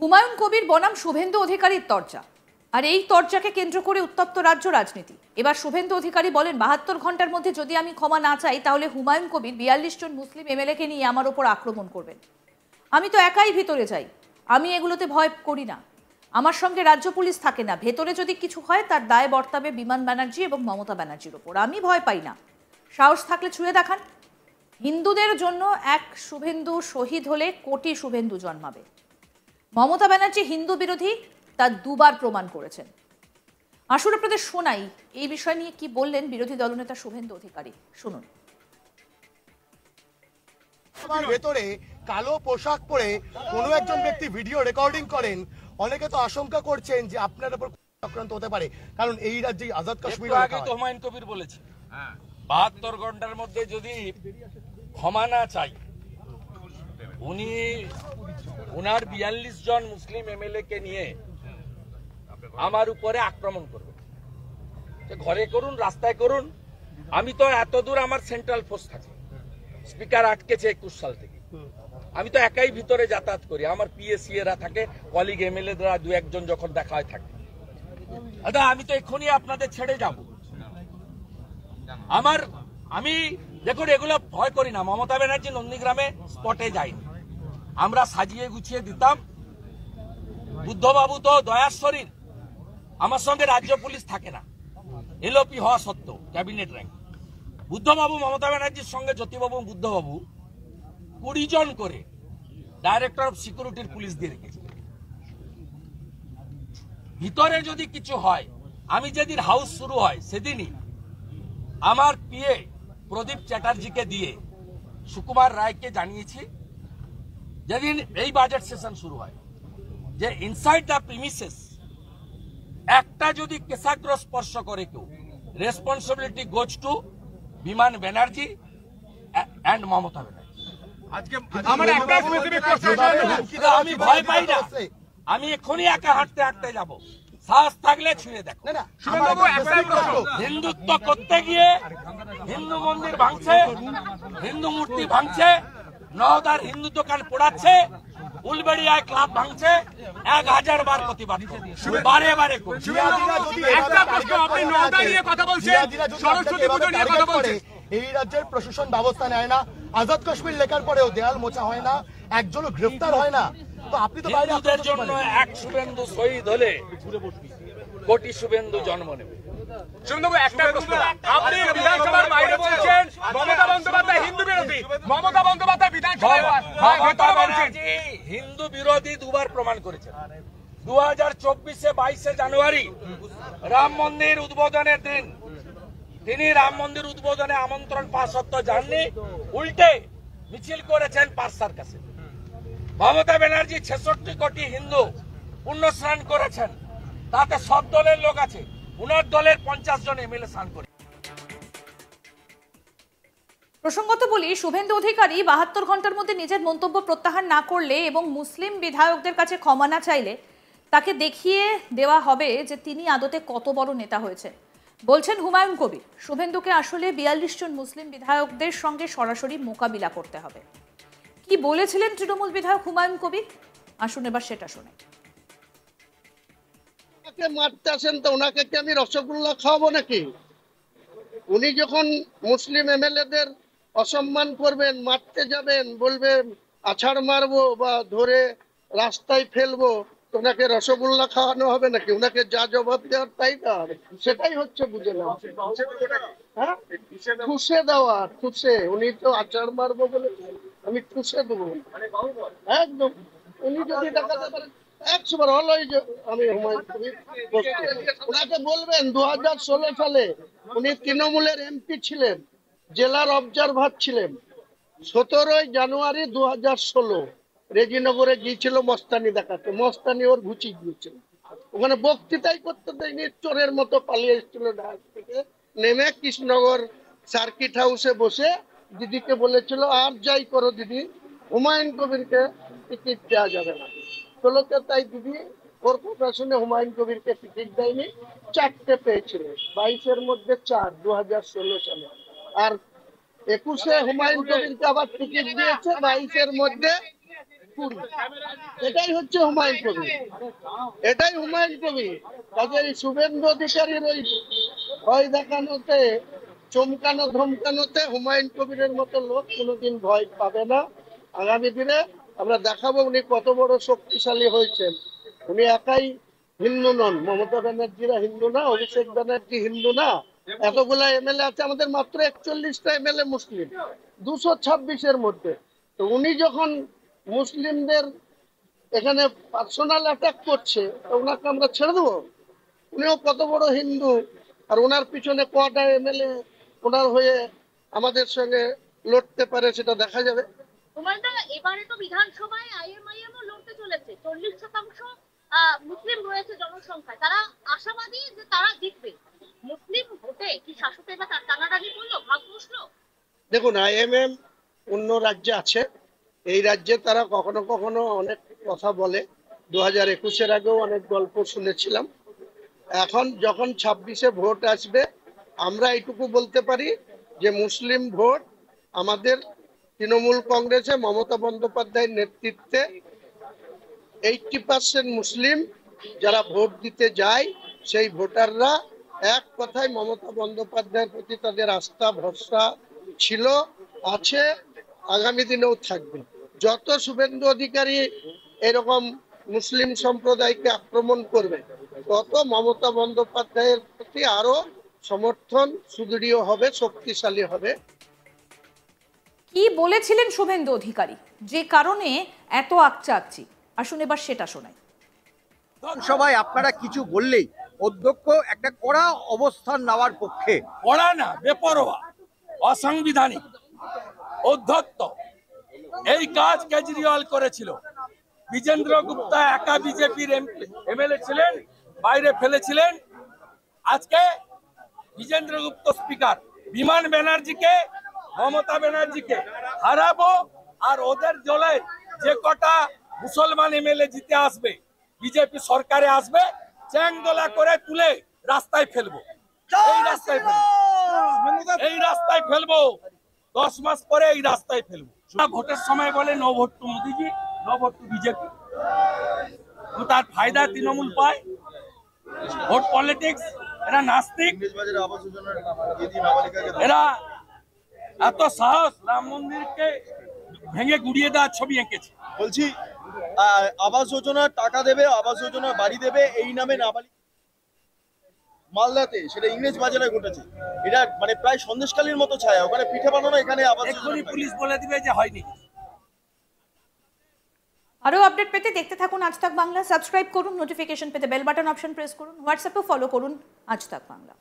হুমায়ুন কবির বনাম শুভেন্দু অধিকারীর তরজা, আর এই তরজাকে কেন্দ্র করে উত্তপ্ত রাজ্য রাজনীতি। এবার শুভেন্দু অধিকারী বলেন ৭২ ঘন্টার মধ্যে যদি আমি ক্ষমা না চাই তাহলে হুমায়ুন কবির ৪২ জন মুসলিম এমএলএকে নিয়ে আমার ওপর আক্রমণ করবেন। আমি তো একাই ভিতরে যাই, আমি এগুলোতে ভয় করি না, আমার সঙ্গে রাজ্য পুলিশ থাকে না, ভেতরে যদি কিছু হয় তার দায় বর্তাবে বিমান ব্যানার্জি এবং মমতা ব্যানার্জির ওপর, আমি ভয় পাই না, সাহস থাকলে ছুঁয়ে দেখান। হিন্দুদের জন্য এক শুভেন্দু শহীদ হলে কোটি শুভেন্দু জন্মাবে। মমতা ব্যানার্জি হিন্দু বিরোধী, তা দুবার প্রমাণ করেছেন। আসুন আপনাদের শোনাই এই বিষয় নিয়ে কি বললেন বিরোধী দলনেতা শুভেন্দু অধিকারী, শুনুন। ভেতরে কালো পোশাক পরে কোনো একজন ব্যক্তি ভিডিও রেকর্ডিং করেন, অনেকে তো আশঙ্কা করছেন যে আপনার উপর আক্রান্ত হতে পারে, কারণ এই রাজ্যে আজাদ কাশ্মীর আগে তো হুমায়ুন কবির বলেছে ৭২ ঘন্টার মধ্যে যদি ক্ষমা না চাই উনি ওনার ৪২ জন মুসলিম এমএলএ কে নিয়ে আমার উপরে আক্রমণ করবে। ঘরে করুন, রাস্তায় করুন, আমি তো এত দূর আমার সেন্ট্রাল ফোর্স থাকে, স্পিকার আটকেছে ২১ সাল থেকে, আমি তো একাই ভিতরে যাতায়াত করি, আমার পিএসসি এরা থাকে, কলিগ এমএলএ দ্বারা দু একজন যখন দেখা হয় থাকে। দাদা আমি তো এক্ষুনি আপনাদের ছেড়ে যাব। আমি দেখুন এগুলো ভয় করি না। মমতা ব্যানার্জি নন্দীগ্রামে স্পটে যায়নি, আমরা সাজিয়ে গুছিয়ে দিতাম। বুদ্ধবাবু তো দয়ার শরীর, আমার সঙ্গে রাজ্য পুলিশ থাকে না, এলওপি হওয়া সত্ত্বেও ক্যাবিনেট র্যাঙ্ক। বুদ্ধবাবু মমতা ব্যানার্জির সঙ্গে জ্যোতিবাবু বুদ্ধবাবু ২০ জন করে ডাইরেক্টর অফ সিকিউরিটির পুলিশ দিয়ে রেখেছে। ভিতরে যদি কিছু হয়, আমি যেদিন হাউস শুরু হয় সেদিনই আমার পিএ প্রদীপ চ্যাটার্জিকে দিয়ে সুকুমার রায়কে জানিয়েছি, যেদিন এই বাজেট সেশন শুরু হয়, যে ইনসাইড দ্য প্রিমিসেস একটা যদি কেশাগ্র স্পর্শ করে কেউ, রেসপন্সিবিলিটি গোজ টু বিমান ব্যানার্জি এন্ড মমতা ব্যানার্জি। আমি ভয় পাই না, আমি এক্ষুনি একা হাঁটতে হাঁটতে যাব, সাহস থাকলে ছুঁয়ে দেখো। হিন্দুত্ব করতে গিয়ে হিন্দু মন্দির ভাঙছে, হিন্দু মূর্তি ভাঙছে, নওদার হিন্দু দোকান পোড়াচ্ছে, উলবেড়িয়ায় ক্লাব ভাঙছে, ১০০০ বার প্রতিবাদ বারে বারে এই রাজ্যের প্রশাসন ব্যবস্থা নেয় না, আজাদ কাশ্মীর লেখার পরেও দেয়াল মোছা হয় না, একজনও গ্রেফতার হয় না। তো আপনি তো হিন্দুদের জন্য এক শুভেন্দু শহীদ হলে কোটি শুভেন্দু জন্ম নেবে। একটা প্রশ্ন, আপনি বিধানসভার বাইরে বলছেন মমতা বন্দ্যোপাধ্যায় হিন্দু বিরোধী, মমতা বন্দ্যোপাধ্যায় বিধানসভায় হিন্দু বিরোধী দুবার প্রমাণ করেছেন। 2024-এ 22 জানুয়ারি রাম মন্দির উদ্বোধনের দিন তিনি রাম মন্দির উদ্বোধনে আমন্ত্রণ পাওয়া সত্ত্বেও যাননি, উল্টে মিছিল করেছেন পার্সার কাছে। মমতা ব্যানার্জি ৬৬ কোটি হিন্দু পুণ্য স্নান করেছেন, তাতে সব দলের লোক আছে, উনার দলের ৫০ জন এমএলএ স্নান করে। প্রসঙ্গত বলি, শুভেন্দু অধিকারী ৭২ ঘন্টার মধ্যে নিজের মন্তব্য প্রত্যাহার না করলে এবং মুসলিম বিধায়কদের কাছে ক্ষমা না চাইলে তাকে দেখিয়ে দেওয়া হবে যে তিনি আদতে কত বড় নেতা হয়েছেন। বলছেন হুমায়ুন কবির, শুভেন্দুকে আসলে ৪২ জন মুসলিম বিধায়কদের সঙ্গে সরাসরি মোকাবিলা করতে হবে। কি বলেছিলেন তৃণমূল বিধায়ক হুমায়ুন কবির, আসুন এবার সেটা শুনে। মারতে আসেন তো ওনাকে কি আমি রসগোল্লা খাওয়াবো নাকি? উনি যখন মুসলিম এমএলএদের অসম্মান করবেন, মারতে যাবেন, বলবেন আছাড় মারবো বা ধরে রাস্তায় ফেলবো, ওনাকে রসগোল্লা খাওয়ানো হবে নাকি? ওনাকে যা জবাব দেওয়ার তাই দেওয়া হবে, সেটাই হচ্ছে বুঝে নেওয়া। হ্যাঁ, ঠুসে দেওয়া, ঠুসে। উনি তো আছাড় মারবো বলে আমি ঠুসে দেবো একদম। উনি যদি দেখাতে পারেন ১০০ বার আমি হুমায়ুন কবির ওনাকে বলবেন ২০১৬ সালে উনি তৃণমূলের এমপি ছিলেন, জেলার অবজারভার ছিলেন। ১৭ জানুয়ারি ২০১৬ রেজিনগরে গিয়েছিল মস্তানি দেখাতে, মস্তানি ওর ঘুচি গিয়েছিল, ওখানে বক্তৃতাই করতে দেয়নি, চোরের মতো পালিয়ে এসেছিল ঢাকা থেকে নেমে কৃষ্ণনগর সার্কিট হাউসে বসে দিদিকে বলেছিল আর যাই করো দিদি, হুমায়ুন কবিরকে টিকিট দেওয়া যাবে না। ১৬তে তাই দিদি ওর কথা শুনে হুমায়ুন কবিরকে টিকিট দেয়নি, ৪টে পেয়েছিল, ২২-এর মধ্যে ৪ ২০১৬ সালে। আর ২১-এ হুমায়ুন কবিরকে আবার টিকিট দিয়েছে, ২২-এর মধ্যে পুরী। এটাই হচ্ছে হুমায়ুন কবির, এটাই হুমায়ুন কবির। কাজে এই শুভেন্দু অধিকারীর ওই ভয় দেখানোতে, চমকানো ধমকানোতে হুমায়ুন কবিরের মতো লোক কোনোদিন ভয় পাবে না। আগামী দিনে আমরা দেখাবো উনি কত বড় শক্তিশালী হয়েছেন। উনি একাই হিন্দু নন, মমতা ব্যানার্জিরা হিন্দু না, অভিষেক ব্যানার্জি হিন্দু না, এতগুলা এমএলএ আছে, আমাদের মাত্র 41টা এমএলএ মুসলিম 226-এর মধ্যে। তো উনি যখন মুসলিমদের এখানে পার্সোনাল অ্যাটাক করছে, তো ওনাকে আমরা ছেড়ে দেবো? উনিও কত বড় হিন্দু, আর ওনার পিছনে কটা এমএলএ ওনার হয়ে আমাদের সঙ্গে লড়তে পারে সেটা দেখা যাবে। হুমায়ুনদা, এবারে তো বিধানসভায় আইএমআইএম লড়তে চলেছে, 40% মুসলিম রয়েছে জনসংখ্যায়, তারা আশাবাদী যে তারা জিতবে। মুসলিম ভোটে কি শাসক এবার টানাটানি করলো, ভাগ বসলো? দেখুন, আইএমএম অন্য রাজ্যে আছে, এই রাজ্যে তারা কখনো কখনো অনেক কথা বলে। 2021-এর আগেও অনেক গল্প শুনেছিলাম। এখন যখন 26-এ ভোট আসবে, আমরা এইটুকু বলতে পারি যে মুসলিম ভোট আমাদের তৃণমূল কংগ্রেসে মমতা বন্দ্যোপাধ্যায়ের নেতৃত্বে 80% মুসলিম যারা ভোট দিতে যায়, সেই ভোটাররা এক কথায় মমতা বন্দ্যোপাধ্যায়ের প্রতি তাদের আস্থা ভরসা ছিল, আছে, আগামী দিনেও থাকবে। যত শুভেন্দু অধিকারী এরকম মুসলিম সম্প্রদায়কে আক্রমণ করবে, তত মমতা বন্দ্যোপাধ্যায়ের প্রতি আরো সমর্থন সুদৃঢ় হবে, শক্তিশালী হবে। কি বলেছিলেন শুভেন্দু অধিকারী যে কারণে এত আকচাকচি? আসুন এবার সেটা শোনাই। বিধানসভায় আপনারা কিছু বললেই অধ্যক্ষ একটা কড়া অবস্থান নেওয়ার পক্ষে। কড়া না, বেপরোয়া, অসাংবিধানিক, অধ্যত্ত। এই কাজ কেজরিওয়াল করেছিল। বিজেন্দ্র গুপ্তা একা বিজেপির এমএলএ ছিলেন, বাইরে ফেলেছিলেন। আজকে বিজেন্দ্র গুপ্ত স্পিকার, বিমান ব্যানার্জিকে, মমতা ব্যানার্জিকে হারাবো, আর ওদের দলে যে কটা মুসলমান এমএলএ জিতে আসবে, বিজেপি সরকারে আসবে, চ্যাংদোলা করে তুলে রাস্তায় ফেলবো। এই রাস্তায় ফেলবো, এই রাস্তায় ফেলবো। 10 মাস পরে এই রাস্তায় ফেলবো। ভোটের সময় বলে নো ভোট টু মোদিজি, নো ভোট টু বিজেপি। তার ফায়দা তৃণমূল পায়, ভোট পলিটিক্স। এরা নাস্তিক, এরা এত সাহস রাম মন্দিরকে ভেঙে গুড়িয়ে দেওয়ার ছবি এঁকেছে। বলছি আবাস যোজনার টাকা দেবে, আবাস যোজনার বাড়ি দেবে, এই নামে নাবালিক মালদাতে, সেটা ইংরেজ বাজারে ঘটেছে। এটা মানে প্রায় সন্দেশকালীর মতো ছায়া, ওখানে পিঠে বানানো, এখানে আবাস এক্ষুনি পুলিশ বলে দিবে যে হয়নি। আরো আপডেট পেতে দেখতে থাকুন আজ তাক বাংলা। সাবস্ক্রাইব করুন, নোটিফিকেশন পেতে বেল বাটন অপশন প্রেস করুন, হোয়াটসঅ্যাপে ফলো করুন আজ তাক বাংলা।